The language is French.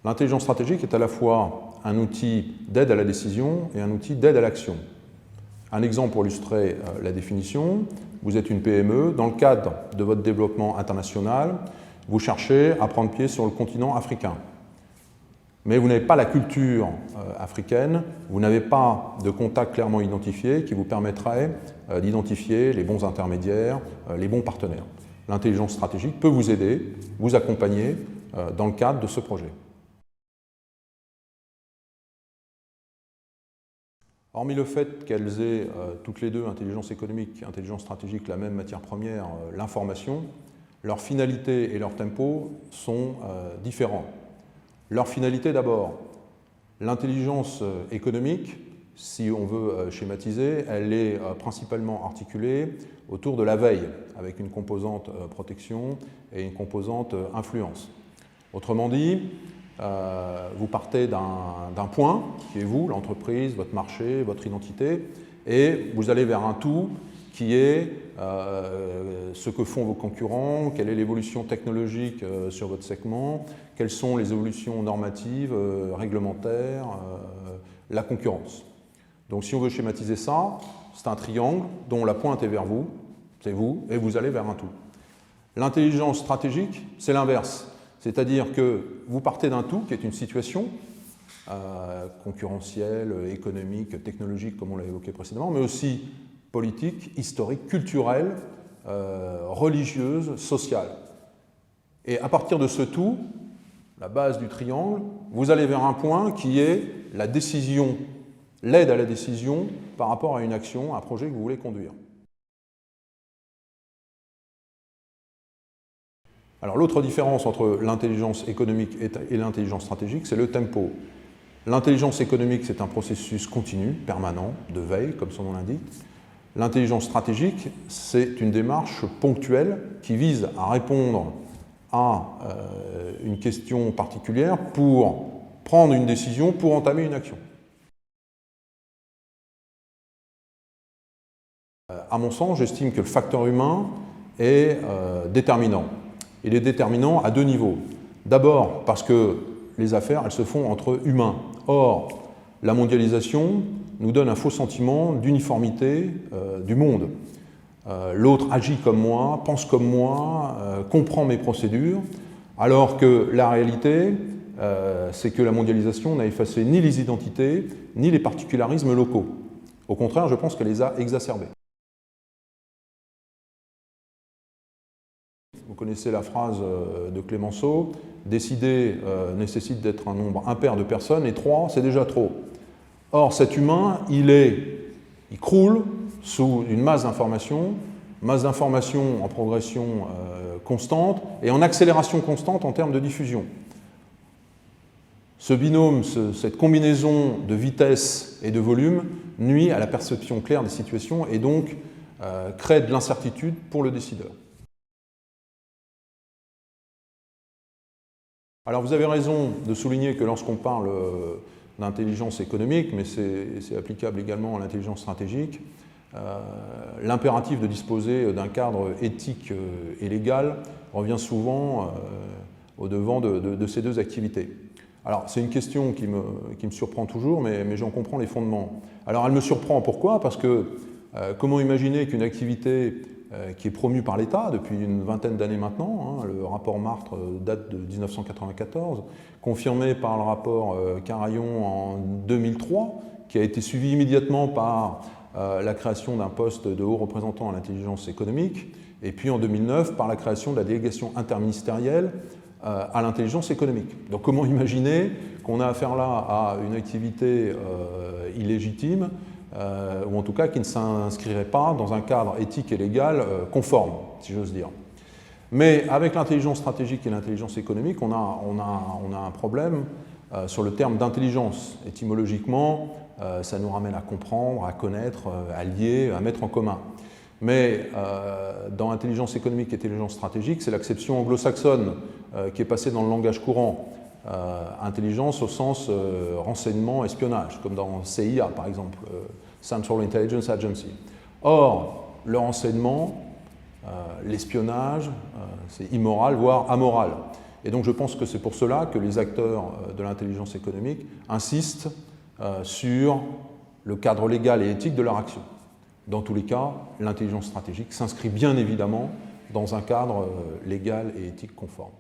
L'intelligence stratégique est à la fois un outil d'aide à la décision et un outil d'aide à l'action. Un exemple pour illustrer la définition, vous êtes une PME, dans le cadre de votre développement international, vous cherchez à prendre pied sur le continent africain. Mais vous n'avez pas la culture africaine, vous n'avez pas de contact clairement identifié qui vous permettrait d'identifier les bons intermédiaires, les bons partenaires. L'intelligence stratégique peut vous aider, vous accompagner dans le cadre de ce projet. Hormis le fait qu'elles aient toutes les deux, intelligence économique et intelligence stratégique, la même matière première, l'information, leur finalité et leur tempo sont différents. Leur finalité d'abord, l'intelligence économique, si on veut schématiser, elle est principalement articulée autour de la veille, avec une composante protection et une composante influence. Autrement dit, vous partez d'un point, qui est vous, l'entreprise, votre marché, votre identité, et vous allez vers un tout qui est ce que font vos concurrents, quelle est l'évolution technologique sur votre segment, quelles sont les évolutions normatives, réglementaires, la concurrence. Donc si on veut schématiser ça, c'est un triangle dont la pointe est vers vous, c'est vous, et vous allez vers un tout. L'intelligence stratégique, c'est l'inverse. C'est-à-dire que vous partez d'un tout qui est une situation concurrentielle, économique, technologique, comme on l'a évoqué précédemment, mais aussi politique, historique, culturelle, religieuse, sociale. Et à partir de ce tout, la base du triangle, vous allez vers un point qui est la décision, l'aide à la décision par rapport à une action, un projet que vous voulez conduire. Alors l'autre différence entre l'intelligence économique et l'intelligence stratégique, c'est le tempo. L'intelligence économique, c'est un processus continu, permanent, de veille, comme son nom l'indique. L'intelligence stratégique, c'est une démarche ponctuelle qui vise à répondre à une question particulière pour prendre une décision, pour entamer une action. À mon sens, j'estime que le facteur humain est déterminant. Il est déterminant à deux niveaux. D'abord parce que les affaires, elles se font entre humains. Or, la mondialisation nous donne un faux sentiment d'uniformité du monde. L'autre agit comme moi, pense comme moi, comprend mes procédures, alors que la réalité, c'est que la mondialisation n'a effacé ni les identités, ni les particularismes locaux. Au contraire, je pense qu'elle les a exacerbés. Vous connaissez la phrase de Clémenceau, décider nécessite d'être un nombre impair de personnes, et 3, c'est déjà trop. Or, cet humain, il croule sous une masse d'informations en progression constante et en accélération constante en termes de diffusion. Ce binôme, cette combinaison de vitesse et de volume nuit à la perception claire des situations et donc crée de l'incertitude pour le décideur. Alors vous avez raison de souligner que lorsqu'on parle d'intelligence économique, mais c'est applicable également à l'intelligence stratégique, l'impératif de disposer d'un cadre éthique et légal revient souvent au devant de ces deux activités. Alors c'est une question qui me surprend toujours, mais j'en comprends les fondements. Alors elle me surprend, pourquoi? Parce que comment imaginer qu'une activité qui est promue par l'État depuis une vingtaine d'années maintenant, le rapport Martre date de 1994, confirmé par le rapport Carayon en 2003, qui a été suivi immédiatement par la création d'un poste de haut représentant à l'intelligence économique, et puis en 2009 par la création de la délégation interministérielle à l'intelligence économique. Donc comment imaginer qu'on a affaire là à une activité illégitime, ou en tout cas qui ne s'inscrirait pas dans un cadre éthique et légal conforme, si j'ose dire. Mais avec l'intelligence stratégique et l'intelligence économique, on a un problème sur le terme d'intelligence. Étymologiquement, ça nous ramène à comprendre, à connaître, à lier, à mettre en commun. Mais dans intelligence économique et intelligence stratégique, c'est l'acception anglo-saxonne qui est passée dans le langage courant. Intelligence au sens renseignement, espionnage, comme dans CIA par exemple, Central Intelligence Agency. Or, le renseignement, l'espionnage, c'est immoral, voire amoral. Et donc je pense que c'est pour cela que les acteurs de l'intelligence économique insistent sur le cadre légal et éthique de leur action. Dans tous les cas, l'intelligence stratégique s'inscrit bien évidemment dans un cadre légal et éthique conforme.